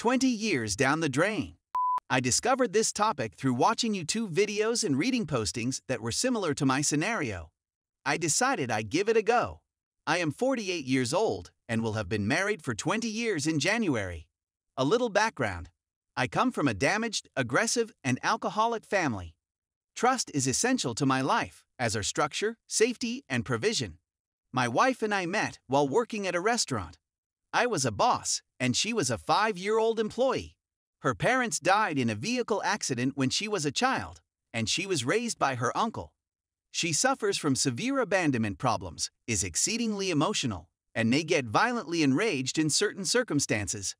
20 years down the drain. I discovered this topic through watching YouTube videos and reading postings that were similar to my scenario. I decided I'd give it a go. I am 48 years old and will have been married for 20 years in January. A little background. I come from a damaged, aggressive, and alcoholic family. Trust is essential to my life, as are structure, safety, and provision. My wife and I met while working at a restaurant. I was a boss, and she was a 5-year-old employee. Her parents died in a vehicle accident when she was a child, and she was raised by her uncle. She suffers from severe abandonment problems, is exceedingly emotional, and may get violently enraged in certain circumstances.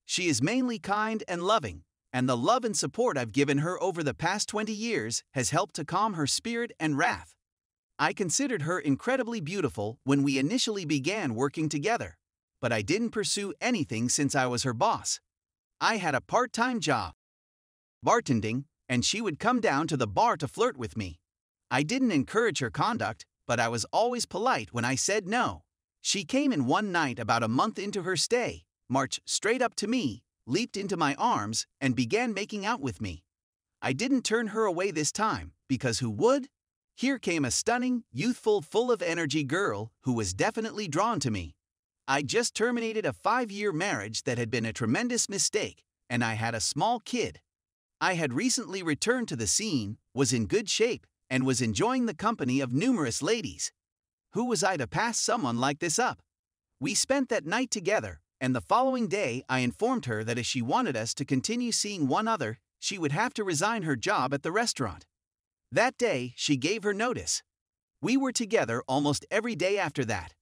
She is mainly kind and loving, and the love and support I've given her over the past 20 years has helped to calm her spirit and wrath. I considered her incredibly beautiful when we initially began working together, but I didn't pursue anything since I was her boss. I had a part-time job, bartending, and she would come down to the bar to flirt with me. I didn't encourage her conduct, but I was always polite when I said no. She came in one night about a month into her stay, marched straight up to me, leaped into my arms, and began making out with me. I didn't turn her away this time, because who would? Here came a stunning, youthful, full of energy girl who was definitely drawn to me. I just terminated a 5-year marriage that had been a tremendous mistake, and I had a small kid. I had recently returned to the scene, was in good shape, and was enjoying the company of numerous ladies. Who was I to pass someone like this up? We spent that night together, and the following day I informed her that if she wanted us to continue seeing one another, she would have to resign her job at the restaurant. That day, she gave her notice. We were together almost every day after that.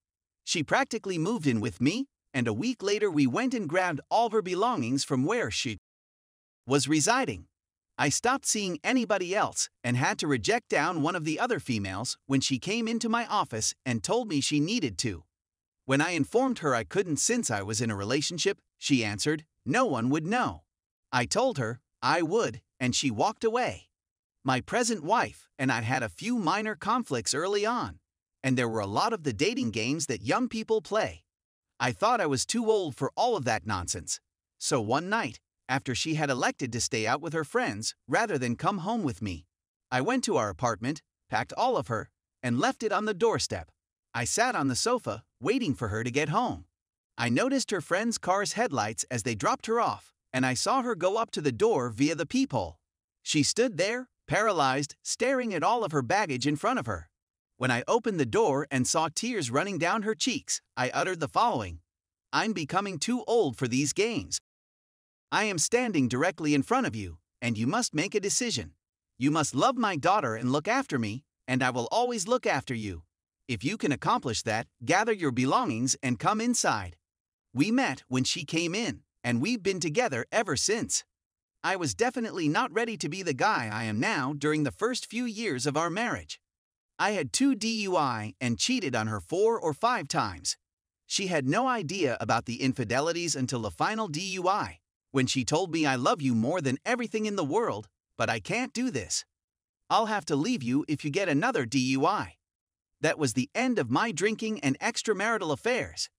She practically moved in with me, and a week later we went and grabbed all her belongings from where she was residing. I stopped seeing anybody else and had to reject down one of the other females when she came into my office and told me she needed to. When I informed her I couldn't since I was in a relationship, she answered, "No one would know." I told her I would, and she walked away. My present wife and I had a few minor conflicts early on, and there were a lot of the dating games that young people play. I thought I was too old for all of that nonsense. So one night, after she had elected to stay out with her friends rather than come home with me, I went to our apartment, packed all of her, and left it on the doorstep. I sat on the sofa, waiting for her to get home. I noticed her friend's car's headlights as they dropped her off, and I saw her go up to the door via the peephole. She stood there, paralyzed, staring at all of her baggage in front of her. When I opened the door and saw tears running down her cheeks, I uttered the following: "I'm becoming too old for these games. I am standing directly in front of you, and you must make a decision. You must love my daughter and look after me, and I will always look after you. If you can accomplish that, gather your belongings and come inside." We met when she came in, and we've been together ever since. I was definitely not ready to be the guy I am now during the first few years of our marriage. I had 2 DUI and cheated on her 4 or 5 times. She had no idea about the infidelities until the final DUI, when she told me, "I love you more than everything in the world, but I can't do this. I'll have to leave you if you get another DUI." That was the end of my drinking and extramarital affairs.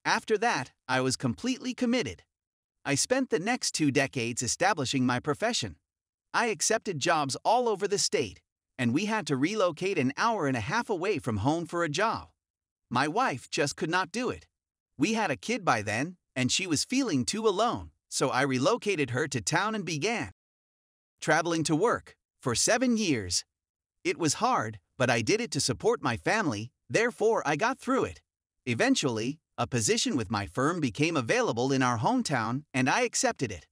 After that, I was completely committed. I spent the next 2 decades establishing my profession. I accepted jobs all over the state, and we had to relocate an hour and a half away from home for a job. My wife just could not do it. We had a kid by then, and she was feeling too alone, so I relocated her to town and began traveling to work for 7 years. It was hard, but I did it to support my family, therefore I got through it. Eventually, a position with my firm became available in our hometown, and I accepted it.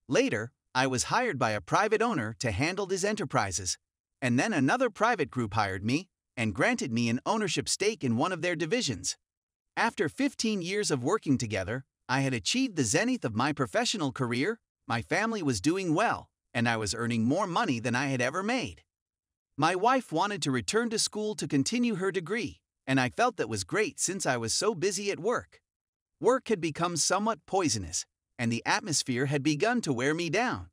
Later, I was hired by a private owner to handle his enterprises, and then another private group hired me and granted me an ownership stake in one of their divisions. After 15 years of working together, I had achieved the zenith of my professional career, my family was doing well, and I was earning more money than I had ever made. My wife wanted to return to school to continue her degree, and I felt that was great since I was so busy at work. Work had become somewhat poisonous, and the atmosphere had begun to wear me down.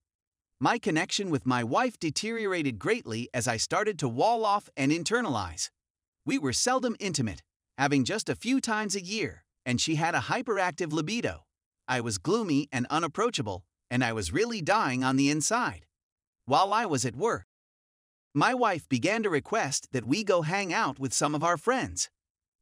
My connection with my wife deteriorated greatly as I started to wall off and internalize. We were seldom intimate, having just a few times a year, and she had a hyperactive libido. I was gloomy and unapproachable, and I was really dying on the inside. While I was at work, my wife began to request that we go hang out with some of our friends.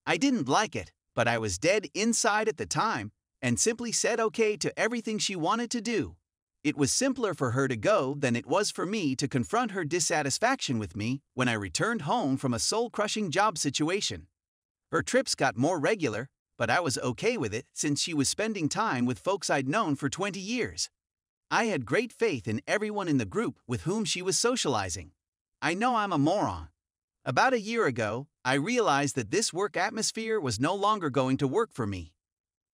I didn't like it, but I was dead inside at the time and simply said okay to everything she wanted to do. It was simpler for her to go than it was for me to confront her dissatisfaction with me when I returned home from a soul-crushing job situation. Her trips got more regular, but I was okay with it since she was spending time with folks I'd known for 20 years. I had great faith in everyone in the group with whom she was socializing. I know I'm a moron. About a year ago, I realized that this work atmosphere was no longer going to work for me.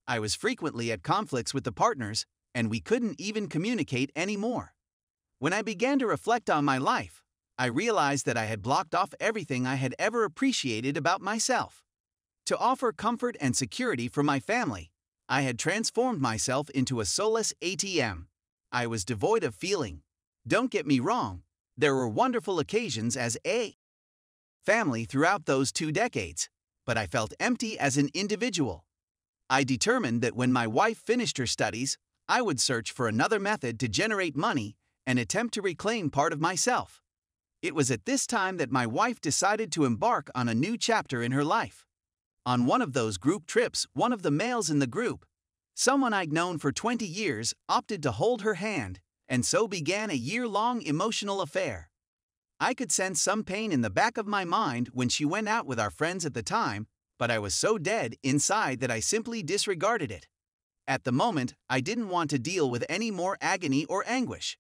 I was frequently at conflicts with the partners, and we couldn't even communicate anymore. When I began to reflect on my life, I realized that I had blocked off everything I had ever appreciated about myself. To offer comfort and security for my family, I had transformed myself into a soulless ATM. I was devoid of feeling. Don't get me wrong, there were wonderful occasions as a family throughout those 2 decades, but I felt empty as an individual. I determined that when my wife finished her studies, I would search for another method to generate money and attempt to reclaim part of myself. It was at this time that my wife decided to embark on a new chapter in her life. On one of those group trips, one of the males in the group, someone I'd known for 20 years, opted to hold her hand, and so began a year-long emotional affair. I could sense some pain in the back of my mind when she went out with our friends at the time, but I was so dead inside that I simply disregarded it. At the moment, I didn't want to deal with any more agony or anguish.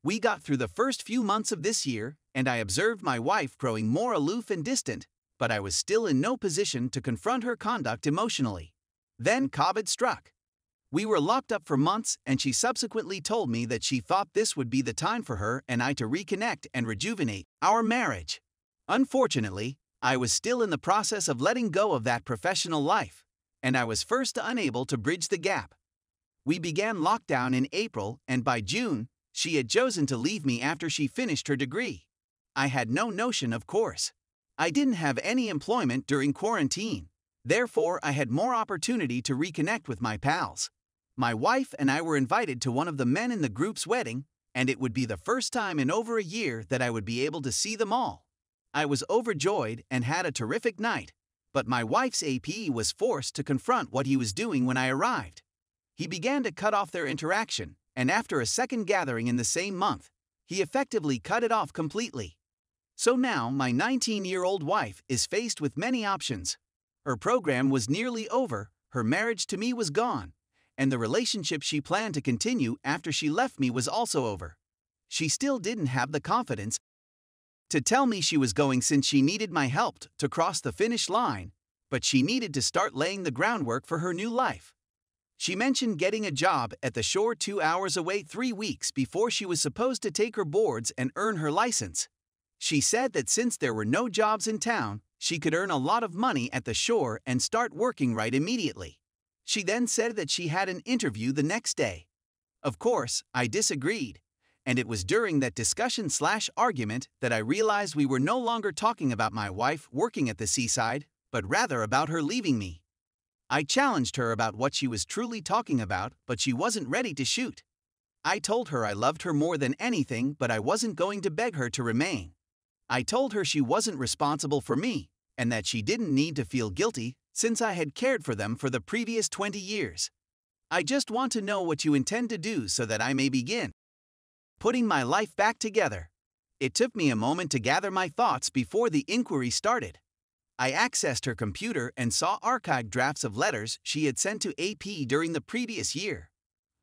We got through the first few months of this year, and I observed my wife growing more aloof and distant, but I was still in no position to confront her conduct emotionally. Then COVID struck. We were locked up for months, and she subsequently told me that she thought this would be the time for her and I to reconnect and rejuvenate our marriage. Unfortunately, I was still in the process of letting go of that professional life, and I was first unable to bridge the gap. We began lockdown in April, and by June, she had chosen to leave me after she finished her degree. I had no notion, of course. I didn't have any employment during quarantine. Therefore, I had more opportunity to reconnect with my pals. My wife and I were invited to one of the men in the group's wedding, and it would be the first time in over a year that I would be able to see them all. I was overjoyed and had a terrific night, but my wife's AP was forced to confront what he was doing when I arrived. He began to cut off their interaction, and after a second gathering in the same month, he effectively cut it off completely. So now my 19-year-old wife is faced with many options. Her program was nearly over, her marriage to me was gone, and the relationship she planned to continue after she left me was also over. She still didn't have the confidence to tell me she was going since she needed my help to cross the finish line, but she needed to start laying the groundwork for her new life. She mentioned getting a job at the shore 2 hours away 3 weeks before she was supposed to take her boards and earn her license. She said that since there were no jobs in town, she could earn a lot of money at the shore and start working right immediately. She then said that she had an interview the next day. Of course, I disagreed, and it was during that discussion/argument that I realized we were no longer talking about my wife working at the seaside, but rather about her leaving me. I challenged her about what she was truly talking about, but she wasn't ready to shoot. I told her I loved her more than anything, but I wasn't going to beg her to remain. I told her she wasn't responsible for me, and that she didn't need to feel guilty since I had cared for them for the previous 20 years. I just want to know what you intend to do so that I may begin putting my life back together. It took me a moment to gather my thoughts before the inquiry started. I accessed her computer and saw archived drafts of letters she had sent to AP during the previous year.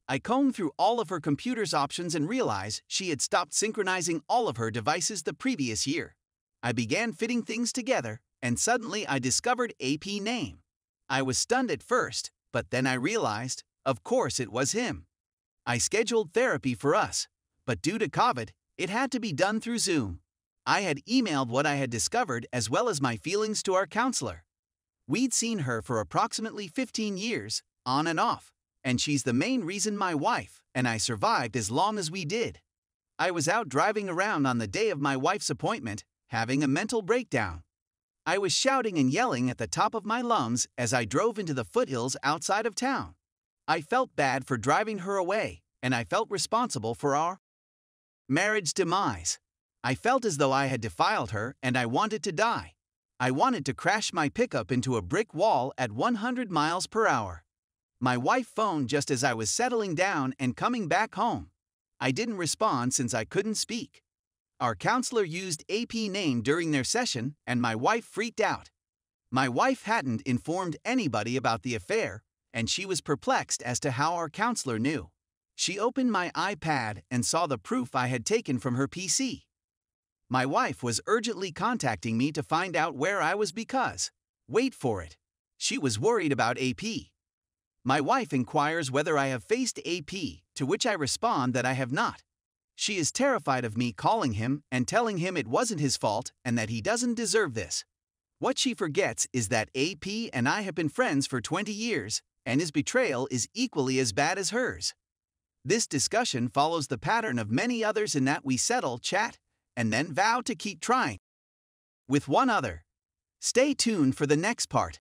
I combed through all of her computer's options and realized she had stopped synchronizing all of her devices the previous year. I began fitting things together, and suddenly I discovered AP name. I was stunned at first, but then I realized, of course it was him. I scheduled therapy for us, but due to COVID, it had to be done through Zoom. I had emailed what I had discovered as well as my feelings to our counselor. We'd seen her for approximately 15 years, on and off, and she's the main reason my wife and I survived as long as we did. I was out driving around on the day of my wife's appointment, having a mental breakdown. I was shouting and yelling at the top of my lungs as I drove into the foothills outside of town. I felt bad for driving her away, and I felt responsible for our marriage demise. I felt as though I had defiled her and I wanted to die. I wanted to crash my pickup into a brick wall at 100 miles per hour. My wife phoned just as I was settling down and coming back home. I didn't respond since I couldn't speak. Our counselor used AP name during their session, and my wife freaked out. My wife hadn't informed anybody about the affair, and she was perplexed as to how our counselor knew. She opened my iPad and saw the proof I had taken from her PC. My wife was urgently contacting me to find out where I was because, wait for it, she was worried about AP. My wife inquires whether I have faced AP, to which I respond that I have not. She is terrified of me calling him and telling him it wasn't his fault and that he doesn't deserve this. What she forgets is that AP and I have been friends for 20 years, and his betrayal is equally as bad as hers. This discussion follows the pattern of many others in that we settle, chat, and then vow to keep trying. With one other. Stay tuned for the next part.